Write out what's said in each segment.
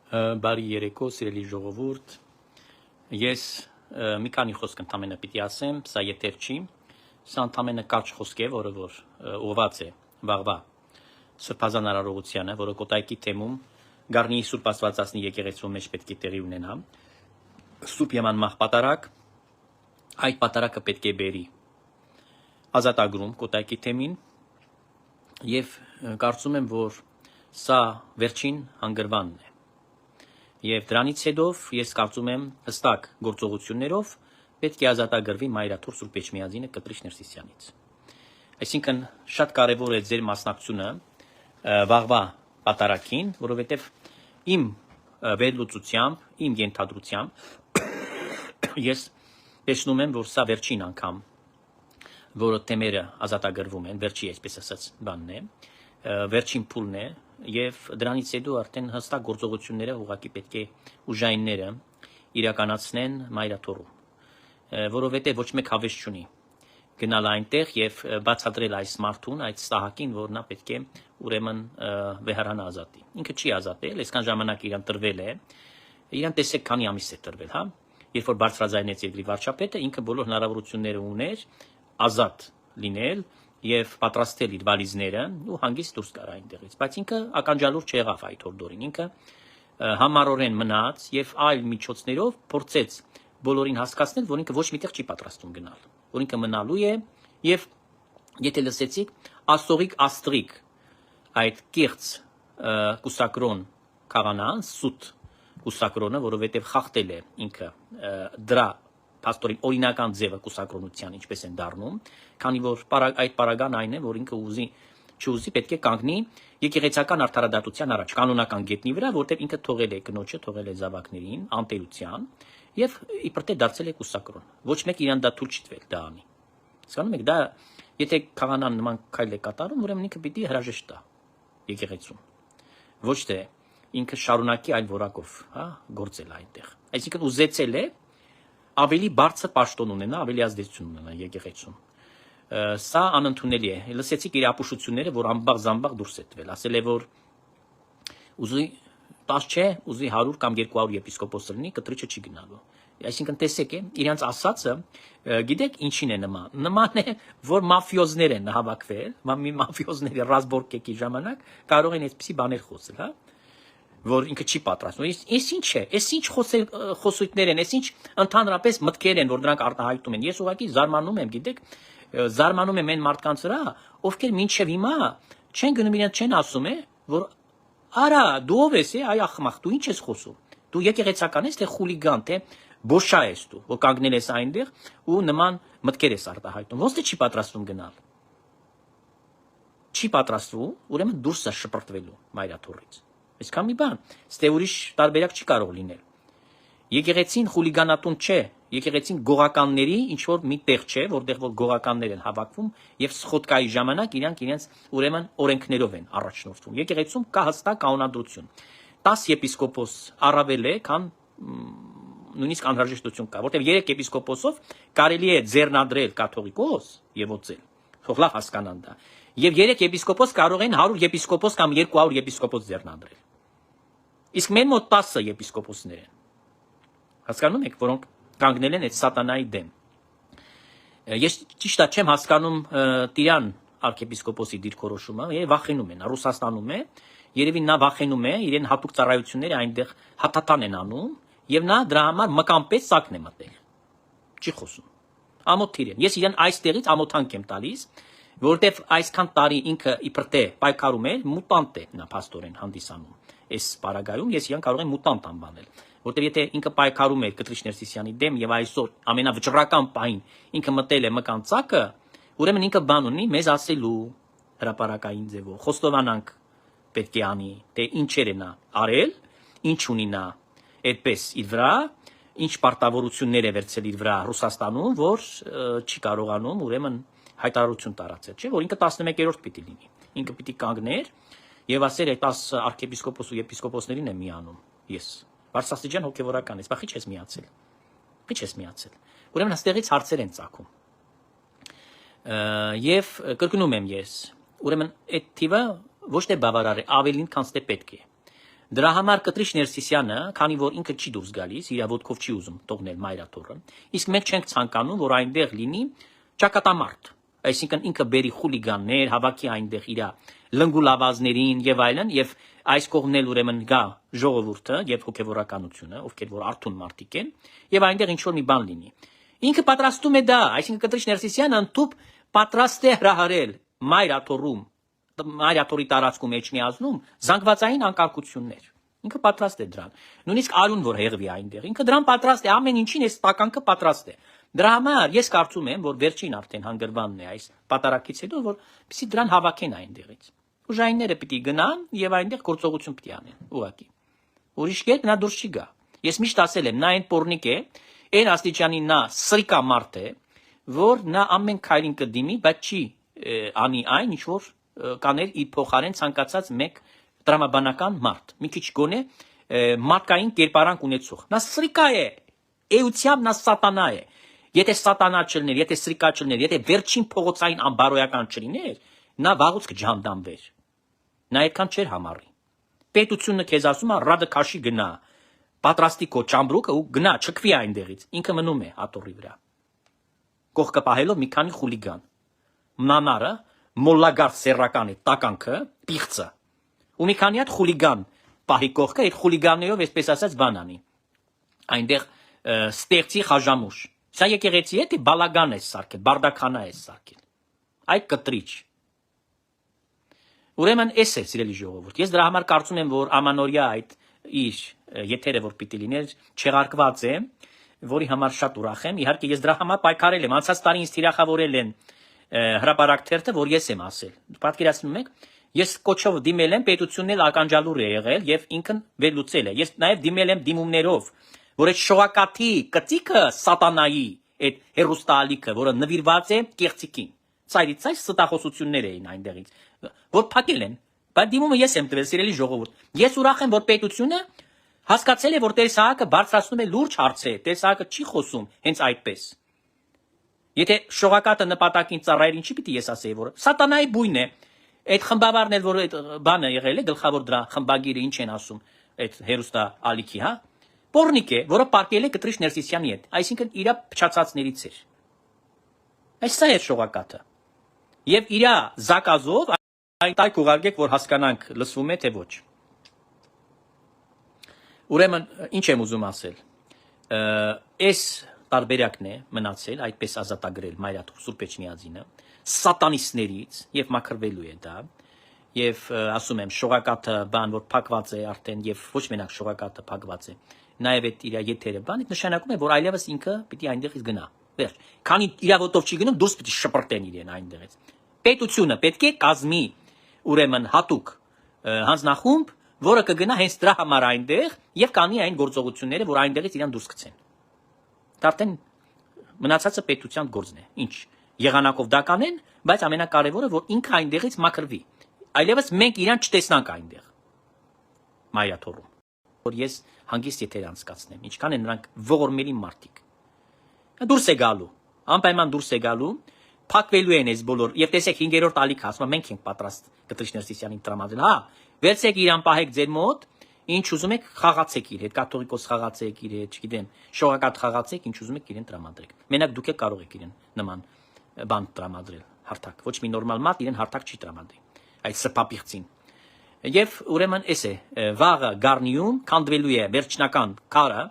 Բարի երեկո, սիրելի ժողովուրդ, ես մի քանի խոսք ընդամենը պիտի ասեմ, սա եթեր չի, սա ընդամենը կարճ խոսք է, որը որ ուղղված է վաղվա Սրբազան արարողությանը, որը Կոտայքի թեմում Գառնիի Սուրբ Աստվածածնի եկեղեցու մեջ պետք է տեղի ունենա, Սուրբ Եմանմահ պատարակ, այդ պատարակը պետք է բերի ազատագրում Կոտայքի թեմին, եւ կարծում եմ, որ սա վերջին հանգրվանն է։ Եվ դրանից հետո ես կարծում եմ հստակ գործողություններով պետք է ազատագրվի Մայրաթուր Սուրբ Էջմիածինը Կտրիչ Ներսիսյանից։ Այսինքն շատ կարևոր է ձեր մասնակցությունը վաղվա պատարակին, որովհետև իմ վերլուծությամբ, իմ ենթադրությամբ ես տեսնում եմ, որ սա վերջին անգամ, որը թեմերը ազատագրվում են, վերջի այսպես ասած բանն է, վերջին փուլն է, եւ դրանից հետո արդեն հստակ գործողությունները ուղղակի պետք է ուժայինները իրականացնեն Մայրաթորում, որովհետեւ ոչ մեկ հավես չունի գնալ այնտեղ եւ բացատրել այս մարդուն, այդ սահակին, որ նա պետք է ուրեմն վեհարանը ազատի։ Ինքը չի ազատել, այսքան ժամանակ իրան տրվել է, իրան տեսեք քանի ամիս է տրվել, հա, երբ որ բարձրաձայնեց երկրի վարչապետը, ինքը բոլոր հնարավորությունները ուներ ազատ լինել եւ պատրաստել իր վալիզները ու հանգիստ դուրս գար այնտեղից, բայց ինքը ականջալուր չեղավ այդ օրդորին, ինքը համառորեն մնաց եւ այլ միջոցներով փորձեց բոլորին հասկացնել, որ ինքը ոչ միտեղ չի պատրաստվում գնալ, որ ինքը մնալու է եւ եթե լսեցիք ասողիկ աստրիկ այդ կիրց կուսակրոն քաղանան սուտ կուսակրոնը, որովհետեւ խախտել է ինքը դրա Պաստորին օրինական ձևը կուսակրոնության ինչպես են դառնում, քանի որ այդ պարագան այն է, որ ինքը չուզի պետք է կանգնի եկեղեցական արդարադատության առաջ, կանոնական գետնի վրա, որտեղ ինքը թողել է կնոջը, թողել է զավակներին, անտերության եւ իբրտե դարձել է կուսակրոն։ Ոչ մեկ իրան դա թույլ չի տվել դա անի։ Հասկանում եք, դա եթե քահանան նման քայլ է կատարում, ուրեմն ինքը պիտի հրաժեշտ տա եկեղեցուն։ Ոչ թե ինքը շարունակի այլ որակով, հա, գործել այնտեղ։ Այսինքն ուզեցել է ավելի բարձր պաշտոն ունենա, ավելի ազդեցություն ունենա եկեղեցում։ Սա անընդունելի է։ Լսեցիք իր ապուշությունները, որ ամբաղ-զամբաղ դուրս է տվել, ասել է, որ ուզի 10 չէ, ուզի 100 կամ 200 եպիսկոպոս լինի, կտրիչը չի գնալու։ Այսինքն տեսեք, իրանց ասածը, գիտեք ինչին է նման։ Նման է, որ մաֆիոզներ են հավաքվել, մաֆիոզների ռազմորկեկի ժամանակ կարող են այսպիսի բաներ խոսել, հա։ Որ ինքը չի պատրաստվում։ Այս ինչ է, այս ինչ խոսույթներ են, այս ինչ ընդհանրապես մտքեր են, որ դրանք արտահայտում են։ Ես ուղղակի զարմանում եմ, գիտեք, զարմանում եմ այն մարդկանց վրա, ովքեր մինչև հիմա չեն գնում իրենց չեն ասում որ արա դու ով ես, այ ախմախ, դու ինչ ես խոսում։ Դու եկեղեցական ես, թե խուլիգան, թե բոշա ես դու, որ կանգնել ես այնտեղ ու նման մտքեր ես արտահայտում։ Ոնց թե չի պատրաստվում գնալ։ Չի պատրաստվում, ուրեմն դուրս է շպրտվելու Մայրաթորից։ Այսքան մի բան, ստե ուրիշ տարբերակ չի կարող լինել։ Եկեղեցին խուլիգանատուն չէ, եկեղեցին գողականների ինչ որ մի տեղ չէ, որտեղ որ գողականներ են հավաքվում եւ սխոդկայի ժամանակ իրանք իրենց ուրեմն օրենքներով են առաջնորդվում։ Եկեղեցում կա հստակ կանոնադրություն։ 10 եպիսկոպոս առավել է, քան նույնիսկ անհրաժեշտություն կա, որտեղ 3 եպիսկոպոսով կարելի է ձեռնադրել կաթողիկոս եւ օծել։ Թող լավ հասկանան դա։ Եվ 3 եպիսկոպոս կարող են 100 եպիսկոպոս կամ 200 եպիսկոպոս ձեռնադրել։ Իսկ մեր մոտ 10 եպիսկոպոսներ են։ Հասկանում եք, որոնք կանգնել են այդ սատանայի դեմ։ Ես ճիշտ է չեմ հասկանում Տիրան arczepiskopos-ի դիրքորոշումը, եւ վախենում են, Ռուսաստանում է, երևի նա վախենում է, իրեն հատուկ ծառայությունները այնտեղ հաթաթան են անում, եւ նա դրա համար մկանպես սակն է մտել։ Չի խոսում։ Ամոթ Տիրեն։ Ես իրեն այստեղից ամոթանք եմ տալիս, որտեվ այսքան տարի ինքը իբրտե պայքարում է, մուտանտ է նա փաստորեն հանդիսանում։ Այս պարագայում ես իրան կարող եմ մուտանտ անվանել, որտեվ եթե ինքը պայքարում է Կտրիչ Ներսիսյանի դեմ եւ այսօր ամենավճռական պահին ինքը մտել է մկանցակը, ուրեմն ինքը բան ունի մեզ ասելու հրապարակային ձևով, խոստովանանք պետք է անի, թե ինչեր է նա արել, ինչ ունի նա այդպես իր վրա, ինչ պարտավորություններ է վերցել իր վրա Ռուսաստանում, որ չի կարողանում ուրեմն հայտարարություն տարածել, չէ՞, որ ինքը 11-րդ պիտի լինի։ Ինքը պիտի կանգներ եւ ասեր այդ 10 arczepiskopos ու եպիսկոպոսներին եմ միանում։ Ես բարձրաստիճան հոգեվորական ես, բախի չես միացել։ Քիչ ես միացել։ Ուրեմն այստեղից հարցեր են ծագում։ Եվ կրկնում եմ ես, ուրեմն այդ թիվը ոչ թե բավարար է, ավելին քան թե պետք է։ Դրա համար Կտրիչ Ներսիսյանը, քանի որ ինքը չի դուրս գալիս, իր ոտքով չի ուզում տողնել Մայրաթորը, իսկ մենք չենք ցանկանում, որ այնտեղ լինի ճակատամարտ, այսինքն ինքը բերի խուլիգաններ, հավաքի այնտեղ իր լնգուլավազներին եւ այլն, եւ այս կողմնել ուրեմն գա ժողովուրդը եւ հոգեվորականությունը, ովքեր որ արթուն մարդիկ են, եւ այնտեղ ինչ որ մի բան լինի։ Ինքը պատրաստում է դա, այսինքն Կտրիչ Ներսիսյանը ընդཐུպ պատրաստ է հրահարել Մայրաթորում, Մայրաթորի տարածքում Էջմիածնում զանգվածային անկարգություններ։ Ինքը պատրաստ է դրան։ Նույնիսկ արուն որ հեղվի այնտեղ, ինքը դրան պատրաստ է, ամեն ինչին այս տականքը պատրաստ է։ Դրա համար ես կարծում եմ, որ վերջին արդեն հանգրվանն է այս պատարակից հետո, որ պիտի դրան հավաքեն այնտեղից։ Ուժայինները պիտի գնան եւ այնտեղ գործողություն պիտի անեն, ուղղակի։ Ուրիշ կերպ նա դուրս չի գա։ Ես միշտ ասել եմ, նա այն պորնիկ է, այն աստիճանի նա սրիկա մարդ է, որ նա ամեն քայլին կդիմի, բայց չի անի այն, ինչ որ կաներ իր փոխարեն ցանկացած մեկ տրամաբանական մարդ։ Մի քիչ գոնե մարդկային կերպարանք ունեցող։ Նա սրիկա է, էությամբ նա սատանա է։ Եթե սատանա չլներ, եթե սրիկա չլներ, եթե վերջին փողոցային անբարոյական չլիներ, նա վաղուց կջանդամվեր։ Նա այդքան չէր համառի։ Պետությունը քեզ ասում է ռադը քաշի գնա, պատրաստի քո ճամբրուկը ու գնա, չքվի այնտեղից։ Ինքը մնում է հատորի վրա։ Կողքը պահելով մի քանի խուլիգան։ Մանարը, մոլլագար սերական է, տականքը, պիղծը։ Ու մի քանի հատ խուլիգան պահի կողքը, այդ խուլիգաններով այսպես ասած բան անի։ Այնտեղ ստեղծի խաժամուշ։ Սա եկեղեցի է, թե բալագան է սարքել, բարդականա է սարքել։ Այդ Կտրիչ։ Ուրեմն էս է, սիրելի ժողովուրդ։ Ես դրա համար կարծում եմ, որ ամանորյա այդ իր եթերը որ պիտի լիներ չեղարկված է, որի համար շատ ուրախ եմ։ Իհարկե ես դրա համար պայքարել եմ։ Անցած տարի ինձ թիրախավորել են հրապարակ թերթը, որ ես եմ ասել։ Պատկերացնում եք, ես կոչով դիմել եմ, պետությունն էլ ականջալուր է եղել եւ ինքն վերլուծել է։ Ես նաեւ դիմել եմ դիմումներով, որ այդ շողակաթի կծիկը սատանայի, այդ հերոստալիկը, որը նվիրված է կեղծիկին։ Ցայրից այս ստախոսություններ էին այնտեղից, որ փակել են։ Բայց դիմումը ես եմ տվել, սիրելի ժողովուրդ։ Ես ուրախ եմ, որ պետությունը հասկացել է, որ Տեր Իսահակը բարձրացնում է լուրջ հարցեր, Տեր Իսահակը չի խոսում հենց այդպես։ Եթե շողակաթը նպատակին ծառայեր, ինչի պիտի ես ասեի, որ սատանայի բույն է։ Այդ խմբավարն էլ, որ այդ բանը եղել է, գլխավոր դրա խմբագիրը ինչ են ասում, այդ հերոստա ալիքի, հա։ Պորնիկ է, որը պարկել է Կտրիչ Ներսիսյանի հետ, այսինքն իր փչացածներից էր։ Այս սա է շողակաթը։ Եվ իր զակազով այնտեղ ուղարկեք, որ հասկանանք լսվում է թե ոչ։ Ուրեմն ինչ եմ ուզում ասել։ Այս տարբերակն է մնացել, այդպես ազատագրել Մայրաթոր Սուրբ Էջմիածինը սատանիստներից եւ մաքրվելու է դա։ Եվ ասում եմ, շողակաթը բան, որ փակված է արդեն եւ ոչ մենակ շողակաթը փակված է։ Նաեւ այդ իր եթերը բան, այդ նշանակում է, որ այլևս ինքը պիտի այնտեղից գնա։ Վերջ։ Քանի իր ոտով չի գնում, դուրս պիտի շպրտեն իրեն այնտեղից։ Պետությունը պետք է կազմի ուրեմն հատուկ հանձնախումբ, որը կգնա հենց դրա համար այնտեղ եւ կանի այն գործողությունները, որ այնտեղից իրան դուրս գցեն։ Դարտեն մնացածը պետության գործն է։ Ինչ եղանակով դա կանեն, բայց ամենակարևորը, որ ինքը այնտեղից մաքրվի։ Այլևս մենք իրան չտեսնանք այնտեղ։ Մայրաթորում, որ ես հանգիստ եթեր անցկացնեմ, ինչքան են նրանք ողորմելի մարդիկ։ Դուրս է գալու, անպայման դուրս է գալու, փակվելու են այս բոլոր, եւ տեսեք 5-րդ ալիքը ասում, մենք ենք պատրաստ Կտրիչ Ներսիսյանին տրամադրել, հա, վերցեք իրան պահեք ձեր մոտ, ինչ ուզում եք խաղացեք իր հետ, կաթողիկոս խաղացեք իր հետ, չգիտեմ, շողակաթ խաղացեք, ինչ ուզում եք իրեն տրամադրեք։ Մենակ դուք եք կարող եք իրեն նման բան տրամադրել, հարթակ։ Ոչ մի նորմալ մարդ իրեն հարթակ չի տրամադրի։ Այդ սփապիղծին։ Եվ ուրեմն էս է, վաղը Գառնիում քանդվելու է վերջնական քարը,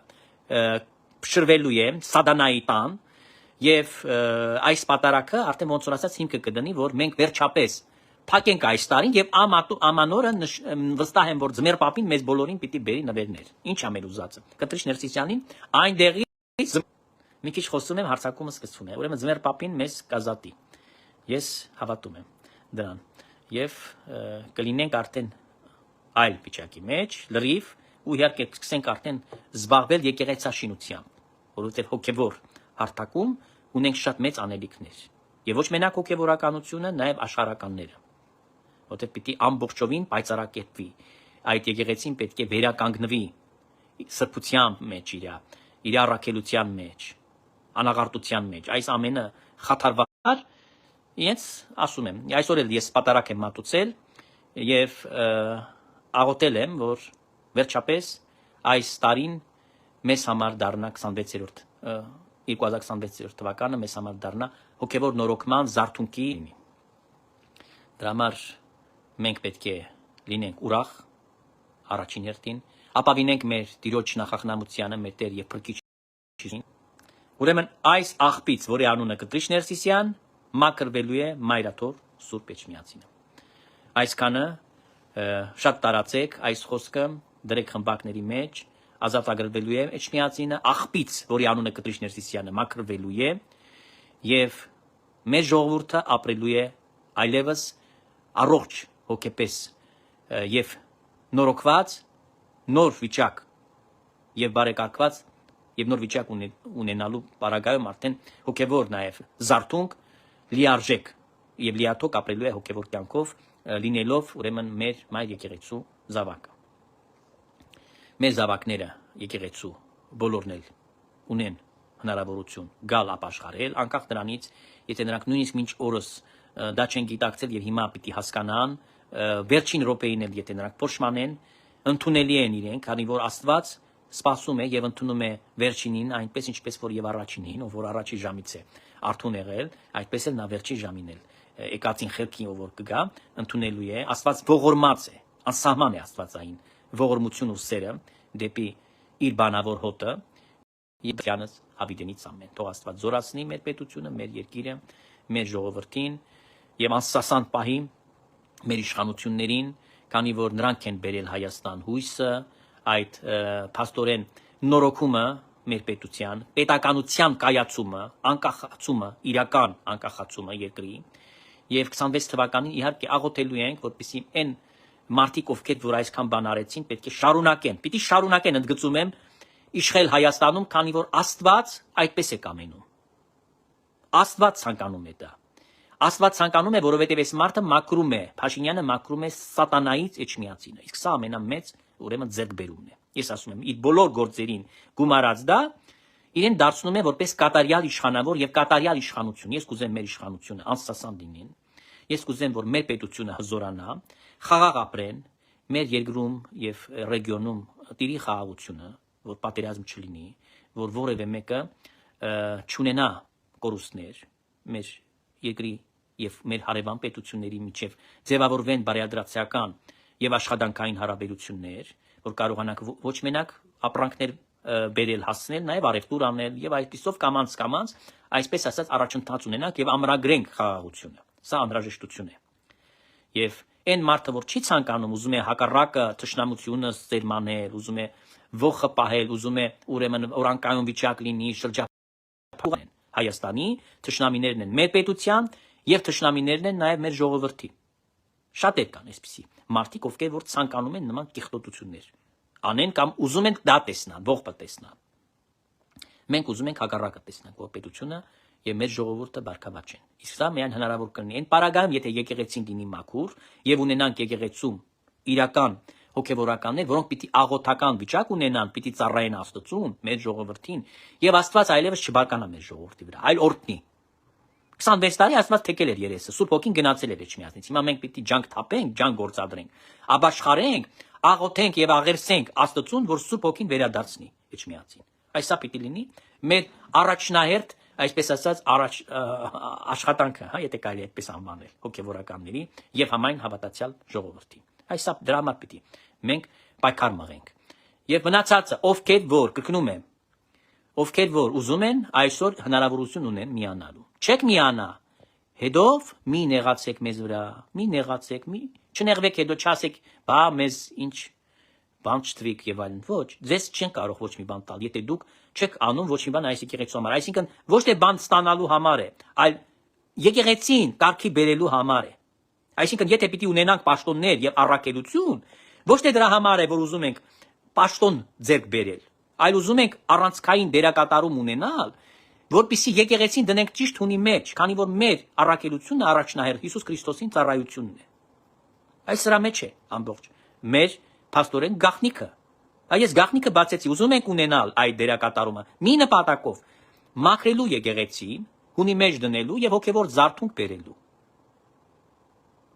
փշրվելու է Սադանայի տան, եւ այս պատարակը արդեն ոնց որ ասած հիմքը կդնի, որ մենք վերջապես փակենք այս տարին եւ ամանորը վստահ եմ, որ Ձմեռ Պապին մեզ բոլորին պիտի բերի նվերներ։ Ինչ ա մեր ուզածը։ Կտրիչ Ներսիսյանին այնտեղից մի քիչ խոսում եմ, հարցակումը սկսվում է։ Ուրեմն Ձմեռ Պապին մեզ կազատի։ Ես հավատում եմ դրան։ Եվ կլինենք արդեն այլ վիճակի մեջ, լրիվ ու իհարկե սկսենք արդեն զբաղվել եկեղեցաշինությամբ, որովհետեւ հոգեվոր հարթակում ունենք շատ մեծ անելիքներ։ Եվ ոչ մենակ հոգեվորականությունը, նաև աշխարհականները։ Որտեղ պիտի ամբողջովին պայծառակերպվի։ Այդ եկեղեցին պետք է վերականգնվի սրբության մեջ իր առաքելության մեջ, անաղարտության մեջ։ Այս ամենը խաթարված ես ասում եմ, այսօր էլ ես պատարակ եմ մատուցել եւ աղոթել եմ, որ վերջապես այս տարին մեզ համար դառնա 26-րդ 2026 թվականը մեզ համար դառնա հոգևոր նորոգման զարթունքի լինի։ Դրա համար մենք պետք է լինենք ուրախ առաջին հերթին, ապավինենք մեր Տիրոջ նախախնամությանը, մեր Տեր եւ Փրկիչին։ Ուրեմն այս աղբից, որի անունը Կտրիչ Ներսիսյան, մաքրվելու է Մայրաթոր Սուրբ Էջմիածինը։ Այսքանը շատ տարածեք այս խոսքը դրեք խմբակների մեջ, ազատագրվելու է Էջմիածինը, աղբից, որի անունը Կտրիչ Ներսիսյանը մաքրվելու է եւ մեր ժողովուրդը ապրելու է այլևս առողջ հոգեպես եւ նորոգված նոր վիճակ եւ բարեկարգված եւ նոր վիճակ ունենալու պարագայում արդեն հոգեվոր նաեւ զարթունք լիարժեք եւ լիաթոք ապրելու է հոգեվոր կյանքով լինելով ուրեմն մեր մայր եկեղեցու զավակը։ Մեր զավակները եկեղեցու բոլորն էլ ունեն հնարավորություն գալ ապաշխարել, անկախ դրանից, եթե նրանք նույնիսկ մինչ օրս դա չեն գիտակցել եւ հիմա պիտի հասկանան, վերջին րոպեին էլ եթե նրանք փոշմանեն, ընդունելի են իրենք, քանի որ Աստված սպասում է եւ ընդունում է վերջինին, այնպես ինչպես որ եւ առաջինին, ով որ առաջի ժամից է արթուն եղել, այդպես էլ նա վերջի ժամին էլ եկածին խելքին ով որ կգա, ընդունելու է, Աստված ողորմած է, անսահման է Աստվածային ողորմություն ու սերը դեպի իր բանավոր հոտը եւ քյանս հավիտենից ամեն։ Թող Աստված զորացնի մեր պետությունը, մեր երկիրը, մեր ժողովրդին եւ անսասան պահի մեր իշխանություններին, քանի որ նրանք են բերել Հայաստան հույսը, այդ փաստորեն նորոգումը մեր պետության, պետականության կայացումը, անկախացումը, իրական անկախացումը երկրի եւ 26 թվականին իհարկե աղոթելու ենք, որպեսզի այն մարդիկ, ովքեր որ այսքան բան արեցին, պետք է շարունակեն, պիտի շարունակեն, ընդգծում եմ, իշխել Հայաստանում, քանի որ Աստված այդպես է կամենում։ Աստված ցանկանում է դա։ Աստված ցանկանում է, որովհետև այս մարդը մաքրում է, Փաշինյանը մաքրում է սատանայից Էջմիածինը։ Իսկ սա ամենամեծ ուրեմն ձեռքբերումն է։ Ես ասում եմ, իր բոլոր գործերին գումարած դա իրեն դարձնում է որպես կատարյալ իշխանավոր եւ կատարյալ իշխանություն։ Ես կուզեմ մեր իշխանությունը անսասան լինեն։ Ես կուզեմ, որ մեր պետությունը հզորանա, խաղաղ ապրեն, մեր երկրում եւ ռեգիոնում տիրի խաղաղությունը, որ պատերազմ չլինի, որ որևէ մեկը չունենա կորուստներ մեր երկրի եւ մեր հարևան պետությունների միջև ձևավորվեն բարեադրացիական եւ աշխատանքային հարաբերություններ, որ կարողանանք ոչ մենակ ապրանքներ բերել հասնել, նաեւ արևտուր անել եւ այսպիսով կամած այսպես ասած առաջընթաց ունենանք եւ ամրագրենք խաղաղությունը։ Սա անհրաժեշտություն է։ Եւ այն մարդը, որ չի ցանկանում, ուզում է հակառակը թշնամությունը սերմանել, ուզում է ողը պահել, ուզում է ուրեմն օրանկայուն վիճակ լինի, շրջափոխեն Հայաստանի թշնամիներն են մեր պետության եւ թշնամիներն են նաեւ մեր ժողովրդի։ Շատեր կան այսպիսի մարդիկ, ովքեր որ ցանկանում են նման կիղտոտություններ անեն կամ ուզում են դա տեսնան, ողբը տեսնան։ Մենք ուզում ենք հակառակը տեսնանք, որ պետությունը եւ մեր ժողովուրդը բարգավաճեն։ Իսկ սա միայն հնարավոր կլինի այն պարագայում, եթե եկեղեցին լինի մաքուր եւ ունենանք եկեղեցում իրական հոգեվորականներ, որոնք պիտի աղոթական վիճակ ունենան, պիտի ծառայեն Աստծուն, մեր ժողովրդին, եւ Աստված այլևս չբարկանա մեր ժողովրդի վրա, այլ օրհնի։ 26 տարի Աստված թեկել էր երեսը, Սուրբ Հոգին գնացել էր Էջմիածնից։ Հիմա մենք պիտի ջանք թափենք, ջանք գործադրենք, ապաշխարենք, աղոթենք եւ աղերսենք Աստծուն, որ Սուրբ Հոգին վերադարձնի Էջմիածին։ Այս սա պիտի լինի մեր առաջնահերթ, այսպես ասած, աշխատանքը, հա, եթե կարելի այդպես անվանել, հոգեվորականների եւ համայն հավատացյալ ժողովրդի։ Այս սա դրա համար պիտի մենք պայքար մղենք։ Եվ մնացածը, ովքեր որ, կրկնում եմ, ովքեր որ ուզում են, այսօր հնարավորություն ունեն միանալու։ Չեք միանա, հետով մի նեղացեք մեզ վրա, մի նեղացեք, մի չնեղվեք, հետո չասեք, բա մեզ ինչ բան չթվիկ եւ այլն։ Ոչ, ձեզ չեն կարող ոչ մի բան տալ, եթե դուք չեք անում ոչ մի բան այս եկեղեցու համար։ Այսինքն ոչ թե բան ստանալու համար է, այլ եկեղեցին կարգի բերելու համար է։ Այսինքն եթե պիտի ունենանք պաշտոններ եւ առաքելություն, ոչ թե դրա համար է, որ ուզում ենք պաշտոն ձեռք բերել, այլ ուզում ենք առանցքային դերակատարում ունենալ, որպեսզի եկեղեցին դնենք ճիշտ հունի մեջ, քանի որ մեր առաքելությունը առաջնահերթ Հիսուս Քրիստոսին ծառայությունն է։ Այս սրա մեջ է ամբողջ մեր փաստորեն գաղտնիքը։ Այս գաղտնիքը բացեցի, ուզում ենք ունենալ այդ դերակատարումը մի նպատակով մաքրելու եկեղեցին, հունի մեջ դնելու եւ հոգեվոր զարթունք բերելու։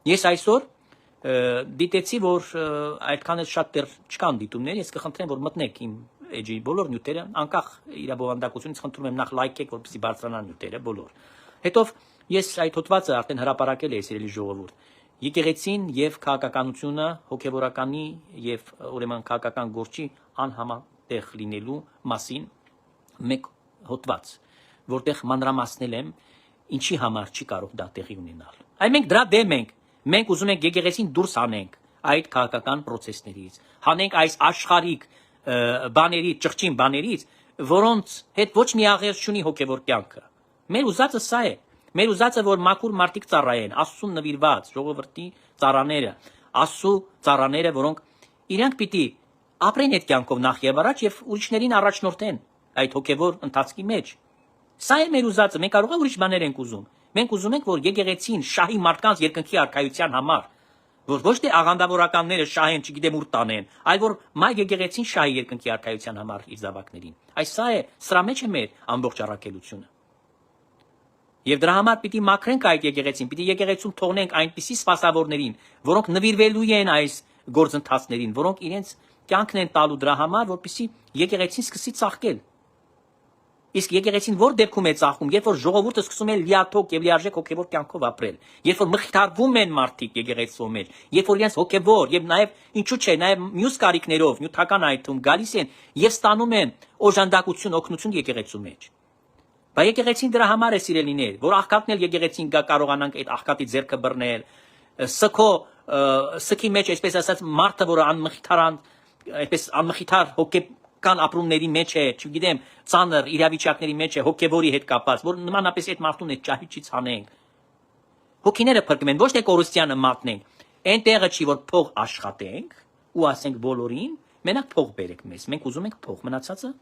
Ես այսօր դիտեցի, որ այդքան էլ շատ դեռ չկան դիտումներ, ես կխնդրեմ, որ մտնեք իմ էջի բոլոր նյութերը, անկախ իր բովանդակությունից խնդրում եմ նախ լայքեք, որպեսզի բարձրանան նյութերը բոլոր։ Հետո ես այդ հոդվածը արդեն հրապարակել եմ, սիրելի ժողովուրդ։ Եկեղեցին եւ քաղաքականությունը հոգեվորականի եւ ուրեմն քաղաքական գործի անհամատեղ լինելու մասին մեկ հոդված, որտեղ մանրամասնել եմ ինչի համար չի կարող դա տեղի ունենալ։ Այ մենք դրա դեմ ենք։ Մենք ուզում ենք եկեղեցին դուրս հանենք այդ քաղաքական process-ներից, հանենք այս աշխարհիկ բաներից, ճղճին բաներից, որոնց հետ ոչ մի աղերս չունի հոգևոր կյանքը։ Մեր ուզածը սա է։ Մեր ուզածը որ մաքուր մարդիկ ծառայեն, Աստծուն նվիրված, ժողովրդի ծառաները, Աստծու ծառաները, որոնք իրենք պիտի ապրեն այդ կյանքով նախ եւ առաջ եւ ուրիշներին առաջնորդեն այդ հոգևոր ընթացքի մեջ։ Սա է մեր ուզածը, մենք կարող ենք ուրիշ բաներ ենք ուզում։ Մենք ուզում ենք, որ եկեղեցին շահի մարդկանց երկնքի արքայության համար, որ ոչ թե աղանդավորականները շահեն, չգիտեմ ուր տանեն, այլ որ մայ եկեղեցին շահի երկնքի արքայության համար իր զավակներին։ Այս սա է, սրա մեջ է մեր ամբողջ առաքելությունը։ Եվ դրա համար պիտի մաքրենք այդ եկեղեցին, պիտի եկեղեցում թողնենք այնպիսի սպասավորներին, որոնք նվիրվելու են այս գործընթացներին, որոնք իրենց կյանքն են տալու դրա համար, որպեսզի եկեղեցին սկսի ծաղկել։ Իսկ եկեղեցին որ դեպքում է ծաղկում, երբ որ ժողովուրդը սկսում է լիաթոք եւ լիարժեք հոգեվոր կյանքով ապրել, երբ որ մխիթարվում են մարդիկ եկեղեցու մեջ, երբ որ իրենց հոգեվոր եւ նաեւ ինչու՞ չէ, նաեւ մյուս կարիքներով, նյութական այդում գալիս են եւ ստանում են օժանդակություն, օգնություն եկեղեցու մեջ։ Բայց եկեղեցին դրա համար է սիրելիներ, որ աղքատն էլ եկեղեցին գա կարողանանք այդ աղքատի ձեռքը բռնել, սքի մեջ, այսպես ասած, մարդը, որը անմխիթարան, այսպես անմխիթար հոգեկան ապրումների մեջ է, չգիտեմ, ծանր իրավիճակների մեջ է, հոգևորի հետ կապված, որ նմանապես այդ մարդուն այդ ճահիճից հանենք։ Հոգիները փրկվեն, ոչ թե կորուստյանը մատնենք։ Այն տեղը չի, որ փող աշխատենք ու ասենք բոլորին, մենակ փող բերեք մեզ։ Մենք ուզում ենք փող, մնացածը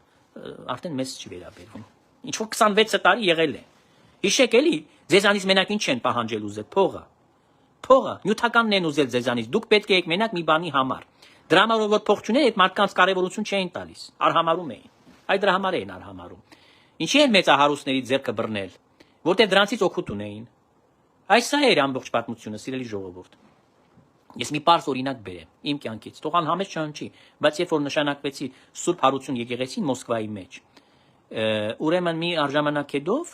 արդեն մեզ չի վերաբերվում։ Ինչ որ 26 տարի եղել է։ Հիշեք էլի, ձեզանից մենակ ինչ են պահանջել ուզել փողը։ Փողը, նյութականն են ուզել ձեզանից։ Դուք պետք է եք մենակ մի բանի համար։ Դրա համար որ փող չունեն, այդ մարդկանց կարևորություն չէին տալիս։ Արհամարում էին։ Այդ դրա համար էին արհամարում։ Ինչի են մեծահարուստների ձեռքը բռնել, որտեղ դրանցից օգուտ ունեին։ Այս սա էր ամբողջ պատմությունը, սիրելի ժողովուրդ։ Ես մի պարզ օրինակ բերեմ իմ կյանքից։ Թող անհամեջ չհնչի, բայց երբ որ նշանակվեցի Սուրբ Հարություն եկեղեցին Մոսկվայի մեջ, ուրեմն մի արժանանակ հետով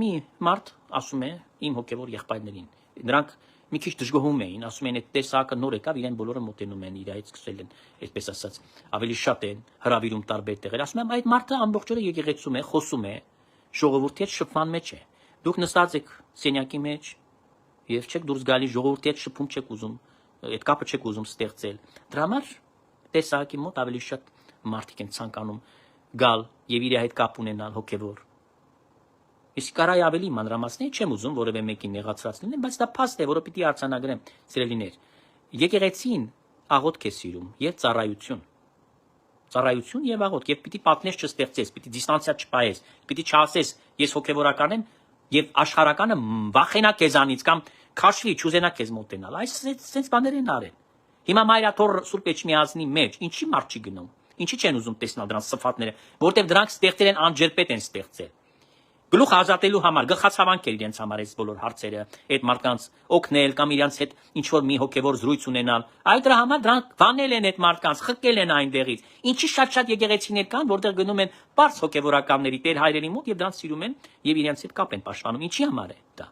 մի մարդ ասում է իմ հոգևոր եղբայրներին։ Նրանք մի քիչ դժգոհում էին, ասում են այդ տեսակը նոր եկավ, իրեն բոլորը մոտենում են իրայից սկսել են, այսպես ասած, ավելի շատ են հրավիրում տարբեր տեղեր։ Ասում եմ այդ մարդը ամբողջ օրը եկեղեցում է, խոսում է, ժողովրդի հետ շփման մեջ է։ Դուք նստած եք սենյակի մեջ եւ չեք դուրս գալի, ժողովրդի հետ շփում չեք ուզում, այդ կապը չեք ուզում ստեղծել։ Դրա համար տեսակի մոտ ավելի շատ մարդիկ են ցանկանում գալ եւ իր հետ կապ ունենալ հոգեվոր։ Իսկ կարայ ավելի մանրամասներ չեմ ուզում որևէ մեկին նեղացրած լինեմ, բայց դա փաստ է, որը պիտի արձանագրեմ, սիրելիներ։ Եկեղեցին աղոթք է սիրում եւ ծառայություն։ Ծառայություն եւ աղոթք, եւ պիտի պատնեշ չստեղծես, պիտի դիստանցիա չպայես, պիտի չասես ես հոգեվորական եմ եւ աշխարհականը վախենա քեզանից կամ քաշվի, չուզենա քեզ մոտենալ։ Այս sense բաներ են արել։ Հիմա մայրաթոր Սուրբ Էջմիածնի մեջ ինչի մարդ չի գնում։ Ինչի չեն ուզում տեսնել դրանց սփաթները, որտեղ դրանք ստեղծել են անջերպետ են ստեղծել։ Գլուխ ազատելու համար գլխացավանքել իրենց համար այս բոլոր հարցերը, այդ մարդկանց օգնել կամ իրենց հետ ինչ որ մի հոգևոր զրույց ունենալ։ Այդ դրա համար դրանք վանել են այդ մարդկանց, խկել են այնտեղից։ Ինչի շատ եկեղեցիներ կան, որտեղ գնում են բարձ հոգևորականների տեր հայրերի մոտ եւ դրանց սիրում են եւ իրենց հետ կապ են պաշտպանում։ Ինչի համար է դա։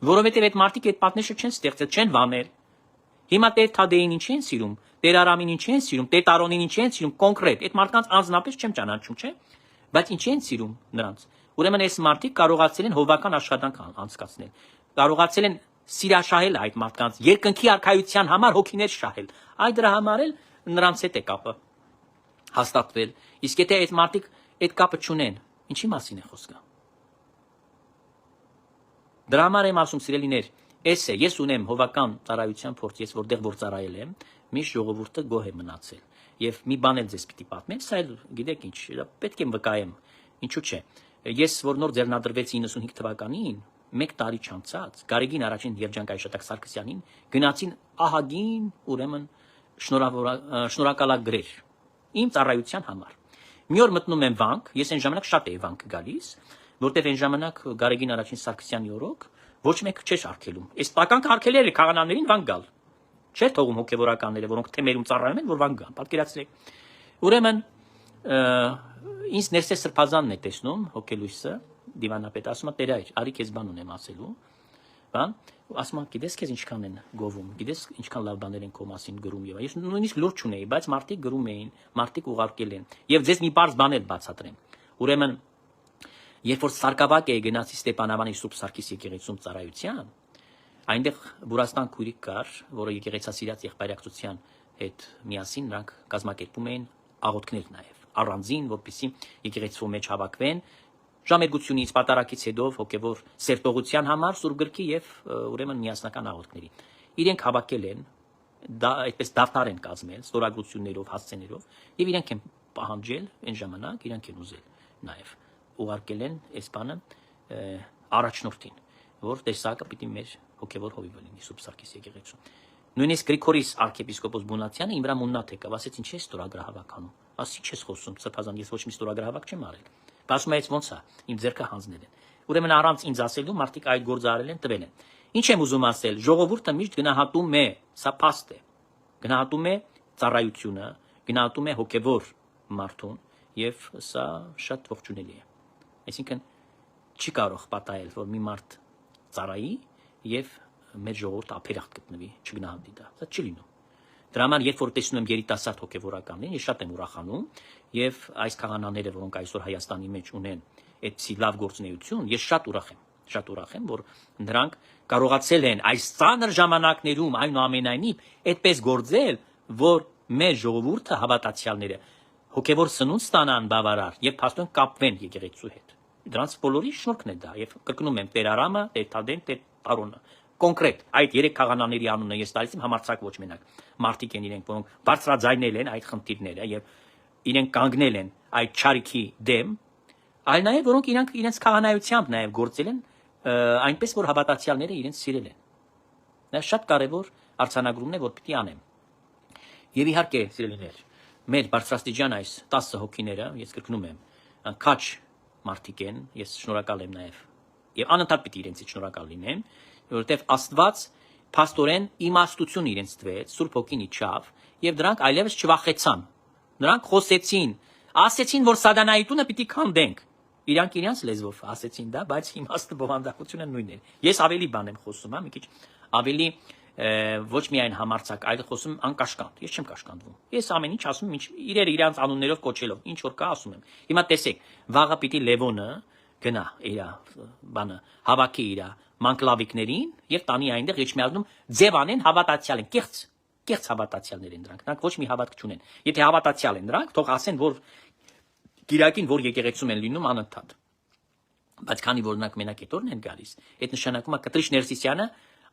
Որովհետեւ այդ մարդիկ այդ պատնեշը չեն ստեղծել, չեն վանել։ Հիմա Տեր Թադեին ինչ են սիրում, Տեր Արամին ինչ են սիրում, Տեր Տարոնին ինչ են սիրում, կոնկրետ։ Այդ մարդկանց անձնապես չեմ ճանաչում, չէ՞։ Բայց ինչ են սիրում նրանց։ Ուրեմն այս մարդիկ կարողացել են հովական աշխատանք անցկացնել։ Կարողացել են սիրաշահել այդ մարդկանց, երկնքի արքայության համար հոգիներ շահել։ Այդ դրա համար էլ նրանց հետ է կապը հաստատվել։ Իսկ եթե այդ մարդիկ այդ կապը չունեն, ինչի մասին է խոսքը։ Դրա համար եմ ասում, սիրելիներ, էս է, ես ունեմ հովական ծառայության փորձ, ես որտեղ որ ծառայել եմ, միշտ ժողովուրդը գոհ է մնացել։ Եվ մի բան էլ ձեզ պիտի պատմեմ, սա էլ գիտեք ինչ, պետք է վկայեմ, ինչու՞ չէ։ Ես որ նոր ձեռնադրվեցի 95 թվականին, 1 տարի չանցած, Գարեգին առաջին երջանկայի Շատակ Սարգսյանին գնացին ահագին, ուրեմն շնորհակալագրեր իմ ծառայության համար։ Մի օր մտնում եմ վանք, ես այն ժամանակ շատ էի վանք գալիս, որտեղ այն ժամանակ Գարեգին առաջին Սարգսյանի օրոք ոչ մեկը չէր արգելում։ Այս տական արգելերը քահանաներին վան գալ։ Չէր թողում հոգևորականները, որոնք թեմերում ծառայում են, որ վան գան։ Պատկերացրեք։ Ուրեմն ինձ ներսես սրբազանն է տեսնում հոգելույսը, դիվանապետը ասում է Տեր այր, արի քեզ բան ունեմ ասելու, բան, ասում է գիտես քեզ ինչքան են գովում, գիտես ինչքան լավ բաներ են քո մասին գրում եւ ես նույնիսկ լուրջ չունեի, բայց մարդիկ գրում էին, մարդիկ ուղարկել են եւ ձեզ մի բարձ բան էլ բացատրեմ։ Ուրեմն երբ որ Սարգսակը գնացի Ստեփանավանի Սուրբ Սարգիս եկեղեցում ծառայության, այնտեղ Բուրաստան քույրիկ կար, որը եկեղեցասիրած եղբայրակցության հետ միասին նրանք կազմակերպում էին աղոթքներ նաեւ առանձին, որպեսզի եկեղեցու մեջ հավաքվեն ժամերգությունից պատարակից հետո հոգևոր սերտողության համար Սուրբ գրքի եւ ուրեմն միասնական աղոթքների։ Իրենք հավաքել են, դա այդպես դավթար են կազմել ստորագրություններով, հասցեներով եւ իրենք են պահանջել այն ժամանակ, իրենք են ուզել նաեւ ուղարկել են այս բանը առաջնորդին, որ տեսակը պիտի մեր հոգևոր հովիվը լինի Սուրբ Սարգիս եկեղեցու։ Նույնիսկ Գրիգորիս arczepiskopos Բունացյանը իմ վրա մուննաթ եկավ, ասեց ինչ ես ստորագրահավաքանում։ Ասի չես խոսում, սրբազան, ես ոչ մի ստորագրահավաք չեմ արել։ Ասում է, ոնց է, իմ ձեռքը հանձնել են։ Ուրեմն առանց ինձ ասելու մարդիկ այդ գործը արել են, տվել են։ Ինչ եմ ուզում ասել, ժողովուրդը միշտ գնահատում է, սա փաստ է։ Գնահատում է ծառայությունը, գնահատում է հոգևոր մարդուն եւ սա շատ ողջունելի է։ Այսինքն չի կարող պատահել, որ մի մարդ ծառայի եւ մեր ժողովուրդը ափերախտ գտնվի, չգնահատի դա։ Դա չի լինում։ Դրա համար երբ որ տեսնում եմ երիտասարդ հոգևորականներին, ես շատ եմ ուրախանում եւ այս քահանաները, որոնք այսօր Հայաստանի մեջ ունեն այդպիսի լավ գործունեություն, ես շատ ուրախ եմ, որ նրանք կարողացել են այս ծանր ժամանակներում այնուամենայնիվ այդպես գործել, որ մեր ժողովուրդը հավատացյալները հոգևոր սնունդ ստանան բավարար եւ փաստորեն կապվեն եկեղեցու հետ։ Դրանց բոլորի շնորհքն է դա եւ կրկնում եմ Տեր Արամը, Տեր Թադեն, Տեր Արոնը։ Կոնկրետ այդ երեք քահանաների անունը ես տալիս եմ համարձակ ոչ մենակ մարդիկ են իրենք, որոնք բարձրաձայնել են այդ խնդիրները եւ իրենք կանգնել են այդ չարիքի դեմ, այլ նաեւ որոնք իրենց քահանայությամբ նաեւ գործել են այնպես որ հավատացյալները իրենց սիրել են։ Դա շատ կարեւոր արձանագրումն է, որ պիտի անեմ։ Եվ իհարկե, սիրելիներ, մեր բարձրաստիճան այս 10 հոգիները, ես կրկնում եմ, քաչ մարդիկ են, ես շնորհակալ եմ նաեւ եւ անընդհատ պիտի իրենցից շնորհակալ լինեմ, որովհետեւ Աստված փաստորեն իմաստություն իրենց տվեց, Սուրբ Հոգին իջավ եւ դրանք այլևս չվախեցան։ Նրանք խոսեցին, ասեցին, որ սատանայի տունը պիտի քանդենք։ Իրանք իրենց լեզվով ասեցին դա, բայց իմաստը բովանդակությունը նույնն է։ Ես ավելի բան եմ խոսում, մի քիչ ավելի ոչ միայն համարձակ, այլ խոսում անկաշկանդ։ Ես չեմ կաշկանդվում։ Ես ամեն ինչ ասում եմ, ինչ իրերը իրանց անուններով կոչելով, ինչ որ կա ասում եմ։ Հիմա տեսեք, վաղը պիտի Լևոնը գնա իր բանը, հավաքի իր մանկլավիկներին եւ տանի այնտեղ իջմիածնում ձև անեն հավատացյալ են, կեղծ հավատացյալներ են դրանք ոչ մի հավատք չունեն։ Եթե հավատացյալ են դրանք, թող ասեն, որ Կիրակին որ եկեղեցում են լինում անընդհատ։ Բայց քանի որ նրանք մենակ հետորն են գալիս, այդ նշանակում է Կտրիշ Ներսիսյանը